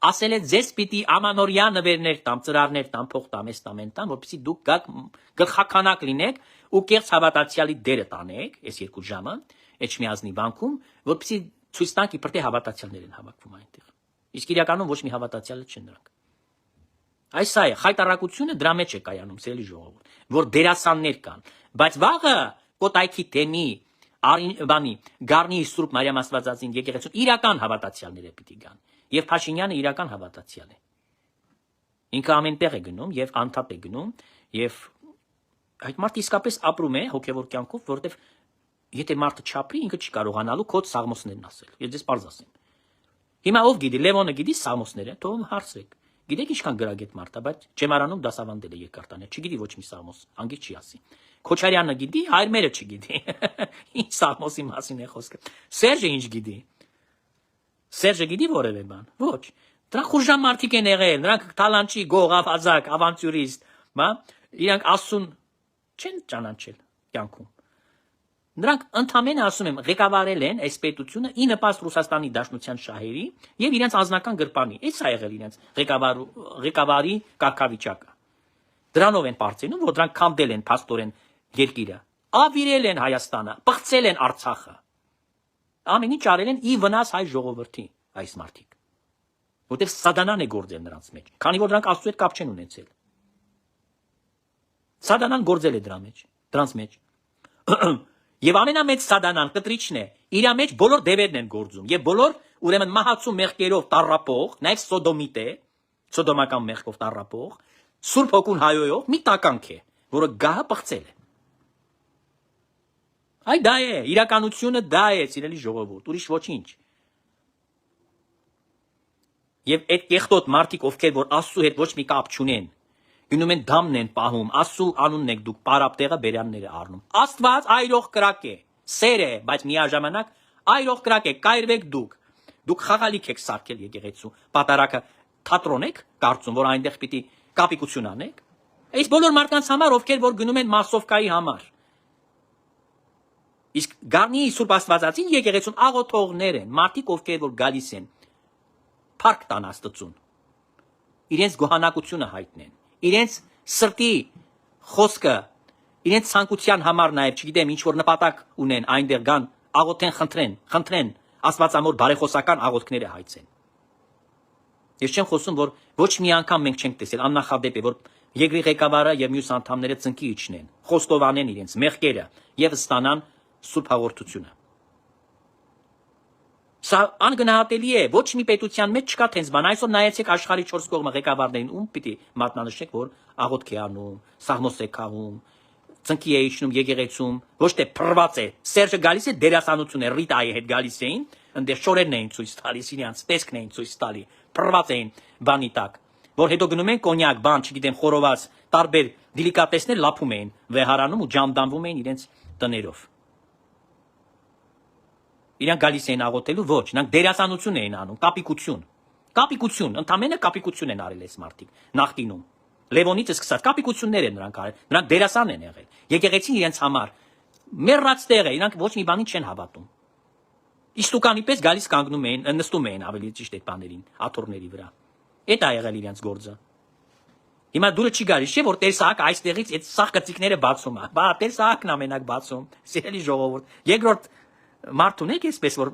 ասել է ձեզ պիտի ամանորյա նվերներ տամ, ծրարներ տամ, փող տամ, էս տամ, են տամ, որպեսզի դուք գաք գլխականակ լինեք ու կեղծ հավատացյալի դերը տանեք, այս 2 ժամը, Էջմիածնի բանկում, որպեսզի ցույց տանք իբր թե հավատացյալներ են հավաքվում այնտեղ։ Իսկ իրականում ոչ մի հավատացյալ չեն նրանք։ Այս է խայտարակությունը դրա մեջ է կայանում, ցելի ժողովուրդ, որ դերասաններ կան, բայց վաղը Կոտայքի թեմի բանի Գառնի Սուրբ Մարիամ Աստվածածին եկեղեցու իրական հավատացյալները պիտի գան, եւ Փաշինյանը իրական հավատացյալ է։ Ինքը ամենտեղ է գնում եւ անդադ է գնում եւ այդ մարդը իսկապես ապրում է հոգեվոր կյանքով, որովհետեւ եթե մարդը չապրի, ինքը չի կարողանալու քո սաղմոսներն ասել։ Ես ձեզ պարզ ասեմ։ Հիմա ով գիտի, Լևոնը գիտի սաղմոսները, թող հարցրեք։ Գիտեք ինչքան գրագետ մարդ է, բայց Ջեմարանում դասավանդել է երկարտաներ, չգիտի ոչ մի սաղմոս, անգիր չի ասի։ Քոչարյանը գիտի, Հայրմերը չգիտի։ Ինչ սաղմոսի մասին է խոսքը։ Սերժը ինչ գիտի։ Սերժը գիտի որևէ բան։ Ոչ։ Դրանք խուժան մարդիկ են եղել, նրանք տալանչի, գող, ավազակ, ավանտյուրիստ, բա, իրանք ասուն չեն ճանաչել կյանքում։ Նրանք ընդամենը ասում եմ ղեկավարել են այս պետությունը ի նպաստ Ռուսաստանի Դաշնության շահերի եւ իրենց անձնական գրպանի։ Էս է եղել իրենց ղեկավարի կարգավիճակը։ Դրանով են բարձրանում, որ դրանք քանդել են փաստորեն երկիրը, ավիրել են Հայաստանը, պղծել են Արցախը։ Ամեն ինչ արել են ի վնաս հայ ժողովրդի այս մարդիկ։ Որտեղ սատանան է գործել նրանց մեջ, քանի որ դրանք Աստծո հետ կապ չեն ունեցել։ Սատանան գործել է դրանց մեջ։ Եվ ամենամեծ սատանան կտրիչն է, իր մեջ բոլոր դևերն են գործում, եւ բոլոր ուրեմն մահացու մեղքերով տառապող, նաև սոդոմիտ է, սոդոմական մեղքով տառապող, Սուրբ Հոգուն հայոյող մի տականք է, որը գահը պղծել է։ Այ դա է, իրականությունը դա է, սիրելի ժողովուրդ, ուրիշ ոչինչ։ Եվ այդ կեղտոտ մարդիկ, ովքեր որ Աստծու հետ ոչ մի կապ չունեն, գնում են դամն են պահում, Աստծու անունն եք դուք պարապտեղը բերանները առնում։ Աստված այրող կրակ է, սեր է, բայց միաժամանակ այրող կրակ է, կայրվեք դուք։ Դուք խաղալիք եք սարքել եկեղեցու, պատարակը թատրոն եք կարծում, որ այնտեղ պիտի կապիկություն անեք։ Այս բոլոր մարդկանց համար, ովքեր որ գնում են մասովկայի համար։ Իսկ գարնի Սուրբ Աստվածածին եկեղեցուն աղոթողներ են, մարդիկ ովքեր որ գալիս են փառք տան Աստծուն։ Իրենց գոհանակությունը հայտնեն, իրենց սրտի խոսքը, իրենց ցանկության համար նաև, չգիտեմ, ինչ որ նպատակ ունեն, այնտեղ գան, աղոթեն, խնդրեն, Աստվածամոր բարեխոսական աղոթքները հայցեն։ Ես չեմ խոսում, որ ոչ մի անգամ մենք չենք տեսել, աննախադեպ է, որ երկրի ղեկավարը եւ մյուս անդամները ծնկի իջնեն, խոստովանեն իրենց մեղքերը եւ ստանան Սուրբ հաղորդությունը։ Սա անգնահատելի է, ոչ մի պետության մեջ չկա տենց բան։ Այսօր նայեցեք աշխարհի 4 կողմը ղեկավարներին, ում պիտի մատնանշեք, որ աղոթք է անում, սաղմոս է քաղում, ծնկի է իջնում եկեղեցում, ոչ թե փռված է։ Սերժը գալիս է դերասանություն է, Ռիտայի հետ գալիս էին, այնտեղ շորերն էին ցույց տալիս, իրենց տեսքն էին ցույց տալի, փռված էին բանի տակ, որ հետո գնում են կոնյակ, բան, չգիտեմ, խորոված, տարբեր դիլիկատեսներ լափում էին, վեհարանում ու ջամդանվում էին իրենց տներով։ Իրանք գալիս էին աղոթելու, ոչ, նրանք դերասանություն էին անում, կապիկություն, ընդամենը կապիկություն են արել այս մարդիկ նախկինում։ Լևոնից սկսած կապիկություններ են նրանք արել, նրանք դերասան են եղել։ Եկեղեցին իրենց համար մեռած տեղ է, իրանք ոչ մի բանի չեն հավատում։ Իստուկանի պես գալիս կանգնում էին, նստում էին ավելի ճիշտ այդ բաներին, աթոռների վրա։ Այդ է եղել իրենց գործը։ Հիմա դուրը չի գալիս, չէ՞ որ տեսակ այստեղից այդ սաղ կծիկները բացում է։ Բա տեսակն ամենակ բացում, սիրելի ժողովուրդ։ Երկրորդ մարդ ունեք այսպես որ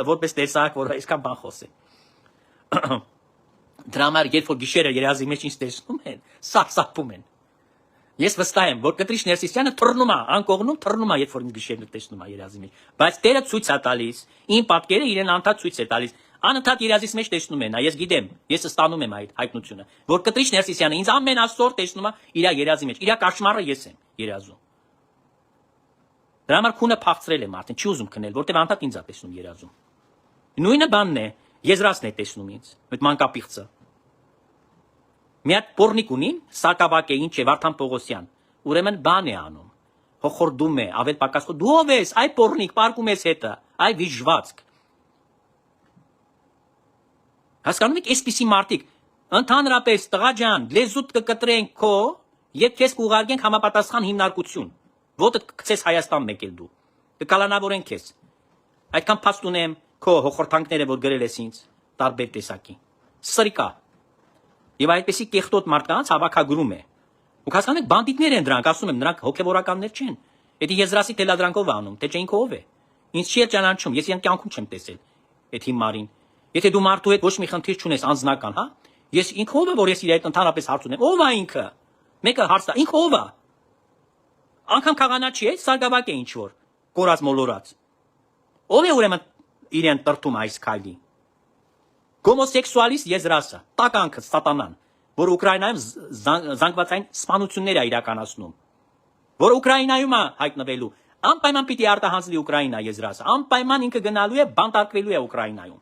որպես տեսակ, որ այսքան բան խոսե։ Դրա համար երբ որ գիշերը երազի մեջ ինձ տեսնում են, սարսափում են։ Ես վստահ եմ, որ Կտրիշ Ներսիսյանը թռնում է, անկողնում թռնում է, երբ որ ինձ գիշերն տեսնում է երազի մեջ։ Բայց Տերը ցույց է տալիս, իմ պատկերը իրեն անդադ ցույց է տալիս։ Անընդհատ երազիս մեջ տեսնում են, ես գիտեմ, ես ստանում եմ այդ հայտնությունը, որ Կտրիշ Ներսիսյանը ինձ ամենասօր տեսնում է իր երազի մեջ, իր կաշմարը ես եմ երազում։ Դրա համար քունը փախցրել է մարդին, չի ուզում քնել, որտեղ անդադ ինձ է տեսնում երազում։ Նույնը բանն է, եզրասն է տեսնում ինձ, այդ մանկապիղծը։ Մի հատ պորնիկ ունին, Սակավակ է, ինչ է, Վարդան Պողոսյան, ուրեմն բան է անում, հոխորդում է, ավել պակաս դու ով ես, այ պորնիկ, պարկում ես հետը, այ վիժվածք։ Հասկանում եք, այսպիսի մարդիկ, ընդհանրապես տղա ջան, լեզուդ կկտրենք քո, եւ քեզ կուղարկենք համապատասխան հիմնարկություն, ոտը կցես Հայաստան մեկել դու, կկալանավորենք քեզ։ Այդքան փաստ ունեմ քո հոխորթանքները, որ գրել ես ինձ, տարբեր տեսակի։ Սրիկա։ Եվ այդպեսի կեղտոտ մարդկանց հավաքագրում է։ Ու հասկանեք, բանդիտներ են դրանք, ասում եմ, նրանք հոգևորականներ չեն։ Դա եզրասի թելադրանքով անում, թե չէ ինքը ով է։ Ինձ չի ճանաչում, ես իրեն կյանքում չեմ տեսել այդ հիմարին։ Եթե դու մարդու հետ ոչ մի խնդիր չունես անձնական, հա, ես ինքը ով է, որ ես իր հետ ընդհանրապես հարց ունեմ։ Ով է ինքը։ Մեկը հարց տա, ինքը ով է։ Անկամ քաղանա չի, Սարգսակ է ինչ որ, կորած մոլորած։ Ով է ուրեմն իրեն տրտում այս քայլի։ Գոմոսեքսուալիստ եզրասը, տականքը, սատանան, որ Ուկրաինայում զանգվածային սպանություններ է իրականացնում, որ Ուկրաինայում է հայտնվելու, անպայման պիտի արտահանձնի Ուկրաինա եզրասը, անպայման ինքը գնալու է, բանտարկվելու է Ուկրաինայում։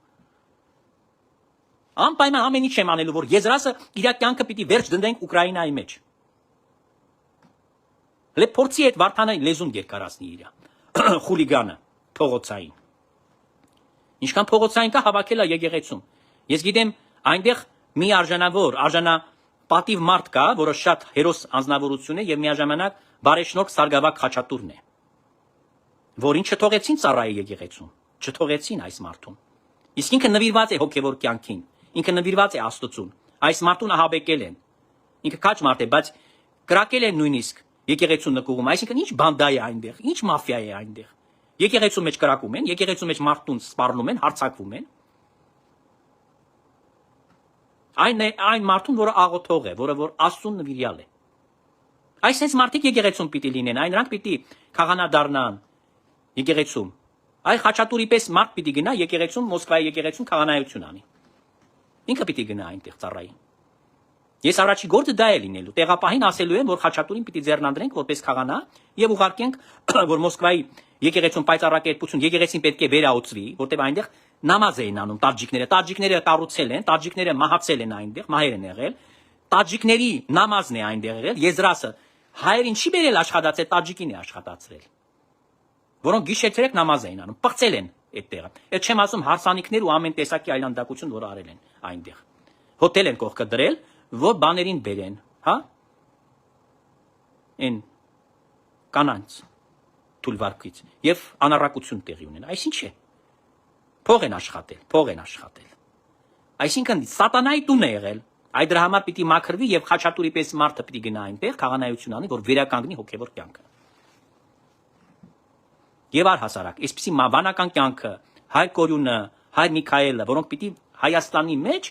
Անպայման ամեն ինչ եմ անելու, որ եզրասը իր կյանքը պիտի վերջ դնենք Ուկրաինայի մեջ։ Լե փորձի այդ Վարդանը լեզուն երկարացնի իր խուլիգանը, փողոցային։ Ինչքան փողոցային կա հավաքել է եկեղեցում։ Ես գիտեմ, այնտեղ մի արժանապատիվ մարդ կա, որը շատ հերոս անձնավորություն է եւ միաժամանակ բարեշնորհք Սարգսակ Խաչատուրն է, որին չթողեցին ծառայի եկեղեցում, չթողեցին այս մարդուն։ Իսկ ինքը նվիրված է հոգևոր կյանքին, ինքը նվիրված է Աստծուն։ Այս մարդուն ահաբեկել են։ Ինքը քաչ մարդ է, բայց կրակել են նույնիսկ եկեղեցու նկուղում, այսինքն ինչ բանդա է այնտեղ, ինչ մաֆիա է այնտեղ։ Եկեղեցու մեջ կրակում են, եկեղեցու մեջ մարդուն սպառնում են, հարձակվում են։ Այն մարդուն, որը աղոթող է, որը որ Աստծուն նվիրյալ է։ Այսպես մարդիկ եկեղեցում պիտի լինեն, այն նրանք պիտի քահանա դառնան եկեղեցում, Այ Խաչատուրի պես մարդ պիտի գնա եկեղեցում, Մոսկվայի եկեղեցում քահանայություն անի։ Ինքը պիտի գնա այնտեղ ծառայի։ Ես առաջի գործը դա է լինելու։ Տեղապահին ասելու եմ, որ Խաչատուրին պիտի ձեռնադրենք որպես քահանա եւ ուղարկենք, որ Մոսկվայի եկեղեցում պայծառակերպություն, եկեղեցին պետք է վերաուծվի, որտեղ այնտեղ նամազ էին անում տաջիկները։ Տաջիկները կառուցել են, տաջիկները մահացել են այնտեղ, մահեր են եղել։ Տաջիկների նամազն է այնտեղ եղել, եզրասը հայերին չի բերել աշխատացել, տաջիկին է աշխատացրել։ Որոնք գիշեր-ցերեկ նամազ էին անում, պղծել են այդտեղը։ Այդ չեմ ասում հարսանիքներ ու ամեն տեսակի այլանդակություն, որ արել են այնտեղ։ Հոթել են կողքը դրել, որ բաներին բերեն, հա։ Այն կանանց թուլվարկից եւ անառակություն տեղի ունեն։ Այսինչ է։ Փող են աշխատել։ Այսինքն սատանայի տուն է եղել։ Այդ դրա համար պիտի մաքրվի եւ Խաչատուրի պես մարդը պիտի գնա այնտեղ քահանայություն անի, որ վերականգնի հոգեվոր կյանքը։ Եվ առհասարակ, այսպիսի վանական կյանքը, Հայր Կորյունը, Հայր Միքայելը, որոնք պիտի Հայաստանի մեջ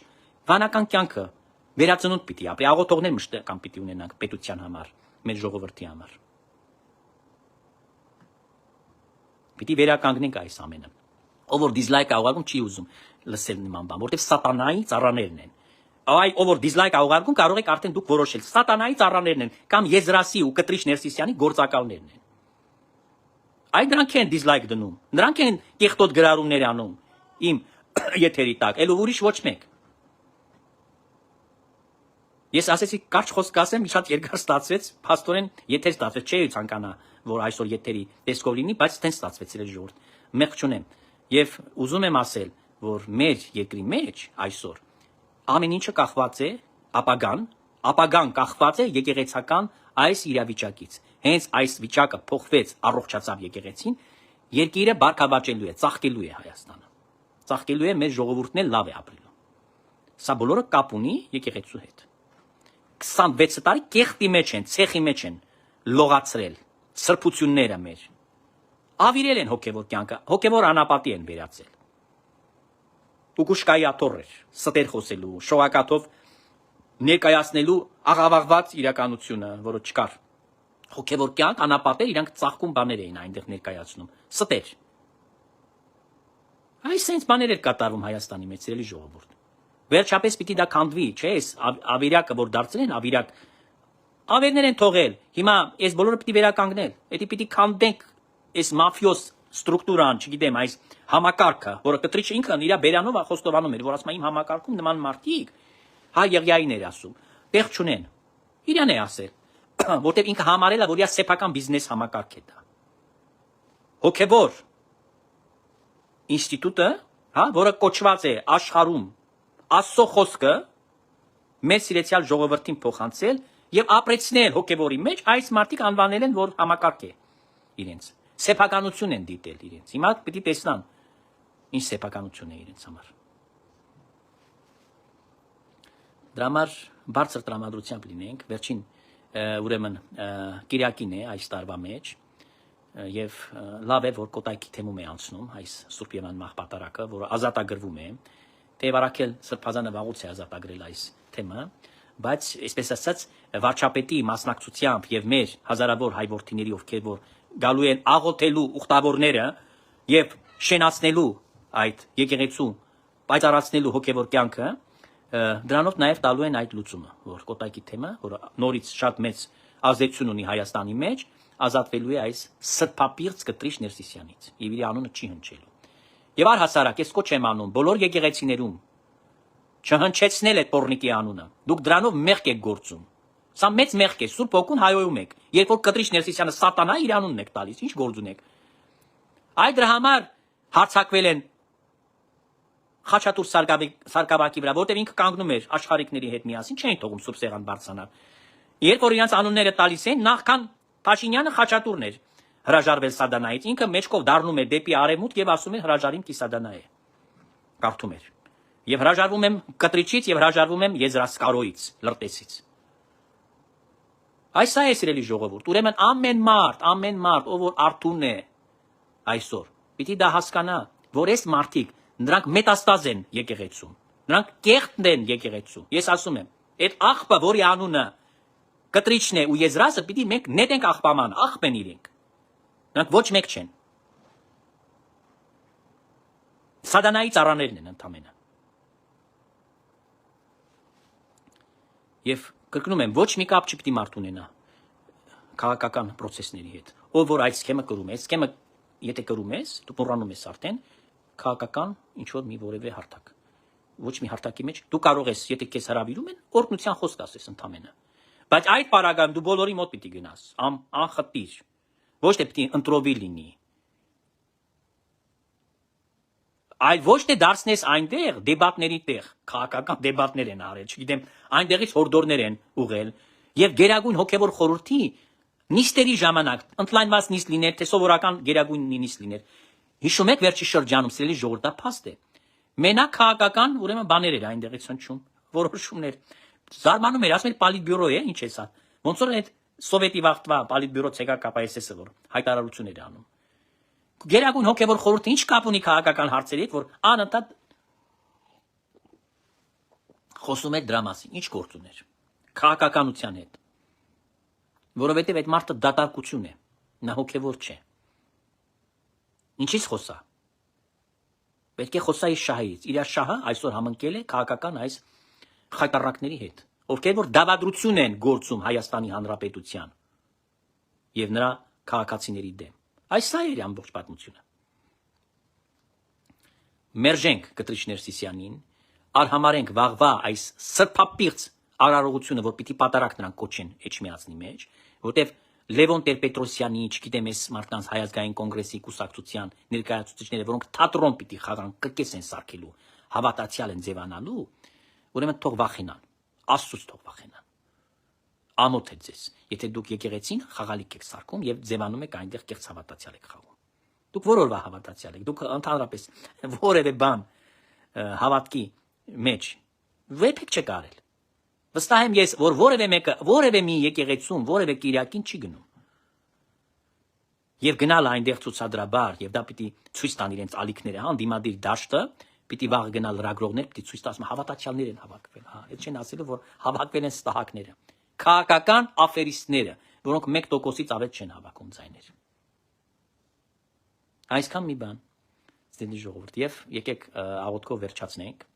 վանական կյանքը վերածնունդ պիտի ապրի, աղոթողներ մշտական պիտի ունենանք պետության համար, մեր ժողովրդի համար։ Պիտի վերականգնենք այս ամենը։ Ով որ դիզլայք աղարգում չի ուզում լսել նման բան, որտեղ սատանայի ծառաներն են։ Այ ով որ դիզլայք աղարգում կարող եք արդեն դուք որոշել, սատանայի ծառաներն են կամ Եզրասի ու Կտրիչ Ներսիսյանի գործակալներն են։ Այ դրանք են դիզլայք դնում։ Նրանք են կեղտոտ գրառումներ անում իմ եթերի տակ, այլ ուրիշ ոչ մեկ։ Ես ասեցի կարճ խոսք ասեմ, շատ երկար ստացվեց, փաստորեն եթեր ստացվեց, չէի ցանկանա, որ այսօր եթերի տեսքով լինի, բայց տենց ստացվեց իր ժողովուրդ։ Մեղք չունեմ։ Եվ ուզում եմ ասել, որ մեր երկրի մեջ այսօր ամեն ինչը կախված է ապագան կախված է եկեղեցական այս իրավիճակից։ Հենց այս վիճակը փոխվեց, առողջացավ եկեղեցին, երկիրը բարգավաճելու է, ծաղկելու է Հայաստանը։ Ծաղկելու է, մեր ժողովուրդն էլ լավ է ապրելու։ Սա բոլորը կապ ունի եկեղեցու հետ։ 26 տարի կեղտի մեջ են, ցեխի մեջ են լողացրել սրբությունները մեր։ Ավիրել են հոգևոր կյանքը, հոգևոր անապատի են վերածել։ Ուկուշկայի աթոռեր, ստեր խոսելու, շողակաթով ներկայացնելու աղավաղված իրականությունը, որը չկար։ Հոգևոր կյանք, անապատեր, իրանք ծաղկում բաներ էին այնտեղ ներկայացնում։ Ստեր։ Այս sense բաներ էր կատարվում Հայաստանի մեջ, սիրելի ժողովուրդ։ Վերջապես պիտի դա քանդվի, չէ՞, ավիրակը, որ դարձել են ավիրակ, ավերներ են թողել։ Հիմա այս բոլորը պիտի վերականգնել։ Էդի պիտի քանդենք այս մաֆիոս ստրուկտուրան, չգիտեմ, այս համակարգը, որը Կտրիչը ինքն իր բերանով խոստովանում էր, որ ասում է իմ համակարգում նման մարդիկ, հա Եղիային էր ասում, տեղ չունեն։ Իրան է ասել, որտեղ ինքը համարել է, որ իր սեփական բիզնես համակարգ է դա։ Հոգևոր ինստիտուտը, հա, որը կոչված է աշխարհում Աստծո խոսքը մեր սիրեցյալ ժողովրդին փոխանցել եւ ապրեցնել հոգևորի մեջ, այս մարդիկ անվանել են, որ համակարգ է իրենց։ Սեփականություն են դիտել իրենց։ Հիմա պիտի տեսնան ինչ սեփականություն է իրենց համար։ Դրա համար բարձր տրամադրությամբ լինենք, վերջին ուրեմն Կիրակին է այս տարվա մեջ եւ լավ է, որ Կոտայքի թեմում է անցնում այս Սուրբ Եվան մահպատարակը, որը ազատագրվում է։ Տեվարակել Սրբազանը վաղուց է ազատագրել այս թեմը, բայց այսպես ասած վարչապետի մասնակցությամբ եւ մեր հազարավոր հայ որդիների, ովքեր որ գալու են աղոթելու ուխտավորները եւ շենացնելու այդ եկեղեցու, պայծառացնելու հոգեվոր կյանքը, դրանով նաեւ տալու են այդ լուծումը, որ Կոտայքի թեմը, որը նորից շատ մեծ ազդեցություն ունի Հայաստանի մեջ, ազատվելու է այս սրբապիղծ Կտրիչ Ներսիսյանից։ Եվ իր անունը չի հնչելու։ Եվ առհասարակ ես կոչ եմ անում բոլոր եկեղեցիներում չհնչեցնել այդ պոռնիկի անունը։ Դուք դրանով մեղք եք գործում։ Սա մեծ մեղք է, Սուրբ Հոգուն հայոյում եք։ Երբ որ Կտրիչ Ներսիսյանը սատանա իր անունն եք տալիս, ինչ գործ ունեք։ Այդ դրա համար հարձակվել են Խաչատուր Սարգսակի վրա, որտեղ ինքը կանգնում էր աշխարհիկների հետ միասին, չէին թողում Սուրբ Սեղան բարձրանալ։ Երբ որ իրենց անունները տալիս են, նախքան Փաշինյանը Խաչատուրն էր հրաժարվել Սադանայից, ինքը մեջքով դառնում է դեպի արևմուտք եւ ասում է հրաժարիմ Կիսադանա է։ Կարդում էր։ Եվ հրաժարվում եմ Կտրիչից եւ հրաժարվում եմ Եզրասկարոից, Լրտեսից։ Այս է սիրելի ժողովուրդ, ուրեմն ամեն մարդ, ով որ արթուն է այսօր, պիտի դա հասկանա, որ այս մարդիկ, նրանք մետաստազ են եկեղեցում, նրանք կեղտն են եկեղեցում։ Ես ասում եմ, այդ աղբը, որի անունը Կտրիչն է ու Եզրասը, պիտի մենք նետենք աղբաման, աղբ են իրենք։ Նրանք ոչ մեկ չեն։ Սատանայի ծառաներն են ընդամենը։ Եվ կրկնում եմ, ոչ մի կապ չպիտի մարդ ունենա քաղաքական process-ների հետ։ Ով որ այդ սքեմը կրում է, սքեմը եթե կրում ես, դու մոռանում ես արդեն քաղաքական ինչ որ մի որևէ հարթակ։ Ոչ մի հարթակի մեջ դու կարող ես, եթե քեզ հրավիրում են, օրգնության խոսք ասես ընդամենը։ Բայց այդ պարագայում դու բոլորի մոտ պիտի գնաս, անխտիր։ Ոչ թե պիտի ընտրովի լինի։ Այդ ոչ թե դարձնես այնտեղ դեբատների տեղ, քաղաքական դեբատներ են արել, չգիտեմ, այնտեղից հորդորներ են ուղղել եւ գերագույն հոգեվոր խորհրդի նիստերի ժամանակ ընդլայնված նիստ լիներ, թե սովորական գերագույն նիստ լիներ։ Հիշում եք վերջի շրջանում սիրելի ժողովրդափաստ է։ Մենակ քաղաքական ուրեմն բաներ էր այնտեղից հնչում, որոշումներ։ Զարմանում էր, ասում էր պալիտբյուրո է, ինչ է սա։ Ոնց որ այդ սովետի վաղտվա պալիտբյուրո ՑԿ-ԿՊՍՍ-ը որ հայտարարություն էր անում։ Գերագույն հոգեվոր խորհուրդը ինչ կապ ունի քաղաքական հարցերի հետ, որ անընդհատ խոսում էր դրա մասին, ինչ գործ ուներ քաղաքականության հետ, որովհետև այդ մարդը դատարկություն է, նա հոգեվոր չէ։ Ինչից խոսա։ Պետք է խոսա իր շահից, իր շահը այսօր համընկել է քաղաքական այս խայտառակների հետ, ովքեր որ դավադրություն են գործում Հայաստանի Հանրապետության եւ նրա քաղաքացիների դեմ։ Այս սա էր ամբողջ պատմությունը։ Մերժենք Կտրիչներ Սիսյանին, արհամարենք վաղվա այս սրբապիղծ արարողությունը, որ պիտի պատարակ նրանք կոչեն Էջմիածնի մեջ, որտեվ Լևոն Տեր-Պետրոսյանի, չգիտեմ, այս մարդկանց Հայազգային կոնգրեսի կուսակցության ներկայացուցիչները, որոնք թատրոն պիտի խաղան, կրկես են սարքելու, հավատացյալ են ձևանալու, ուրեմն թող վախենան, Աստծուց թող վախենան։ Ամոթ է ձեզ, եթե դուք եկեղեցին խաղալիք եք սարքում եւ ձևանում եք այնտեղ կեղծ հավատացյալ եք խաղում։ Դուք որօրվա հավատացյալ եք, դուք ընդհանրապես որևէ բան հավատքի մեջ վեպեք չեք արել։ Վստահ եմ ես, որ որևէ մեկը, որևէ մի եկեղեցում, որևէ կիրակին չի գնում։ Եվ գնալ այնտեղ ցուցադրաբար, եւ դա պիտի ցույց տան իրենց ալիքները, հա, դիմադիր դաշտը, պիտի վաղ գնալ լրագրողներ, պիտի ցույց տան, հավատացյալներ են հավաքվել, հա, այդ չեն ասելու, որ հավաքվել են ստահակները։ Քաղաքական աֆերիստները, որոնք 1%-ից ավել չեն հավաքում ձայներ։ Այսքան մի բան, ստենդի ժողովուրդ, եւ եկեք աղոթքով վերջացնենք։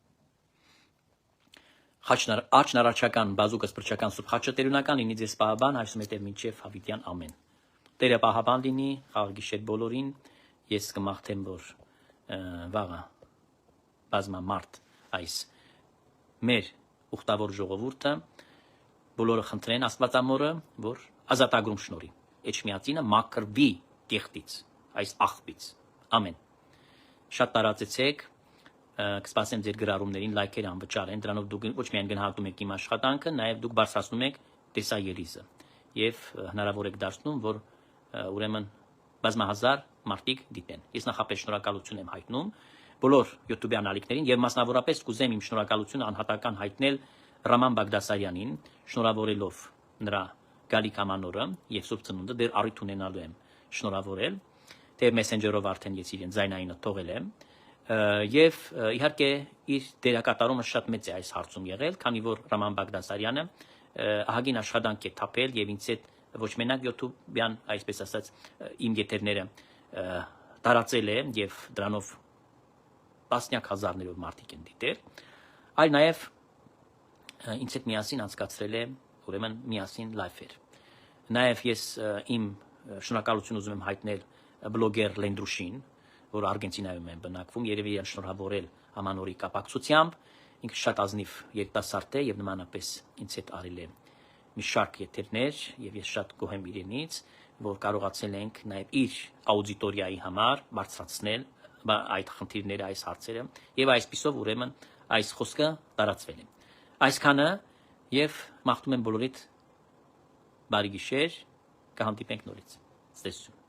Աչնարաչական բազուկս բրճական սուփ խաչը տերունական լինի ձեզ պահաբան, այսում հետև մինչև հավիտյան ամեն։ Տերը պահաբան լինի, խաղ գիշեր բոլորին, ես կմաղթեմ, որ վաղը բազմա մարդ այս մեր ուխտավոր ժողովուրդը բոլորը խնդրեն Աստվածամորը, որ ազատագրում շնորհի։ Էջմիածինը մաքրվի կեղտից, այս աղբից։ Ամեն։ Շատ տարածեցեք, կսպասեմ ձեր գրառումներին, լայքերը անվճար են, դրանով դուք ոչ միայն գնահատում եք իմ աշխատանքը, նաև դուք բարձրացնում եք տեսաելիզը եւ հնարավոր եք դարձնում, որ ուրեմն բազմահազար մարդիկ դիտեն։ Ես նախապես շնորհակալություն եմ հայտնում բոլոր YouTube-յան ալիքներին եւ մասնավորապես կուզեմ իմ շնորհակալությունը անհատական հայտնել Ռաման Բաղդասարյանին, շնորհավորելով նրա գալիք ամանորը եւ Սուրբ Ծնունդը դեռ առիթ ունենալու եմ շնորհավորել, թե Messenger-ով արդեն ես իրեն ձայնայինը թողել եմ եւ իհարկե իր դերակատարումը շատ մեծ է այս հարցում եղել, քանի որ Ռաման Բաղդասարյանը ահագին աշխատանք է թափել եւ ինձ հետ ոչ մենակ YouTube-յան, այսպես ասած, իմ եթերները տարածել է եւ դրանով տասնյակ հազարներով մարդիկ են դիտել, այլ նաեւ ինձ հետ միասին անցկացրել է ուրեմն միասին լայֆեր։ Նաեւ ես իմ շնորհակալություն ուզում եմ հայտնել բլոգեր Լենդրուշին, որ Արգենտինայում են բնակվում, երևի իրեն շնորհավորել ամանորի կապակցությամբ, ինքը շատ ազնիվ երիտասարդ է եւ նմանապես ինձ հետ արել է մի շարք եթերներ եւ ես շատ գոհ եմ իրենից, որ կարողացել ենք նաեւ իր աուդիտորիայի համար բարձրացնել այդ խնդիրները, այս հարցերը եւ այսպիսով ուրեմն այս խոսքը տարածվել է։ Այսքանը եւ մաղթում եմ բոլորիդ բարի գիշեր, կհանդիպենք նորից։ Ցտեսություն։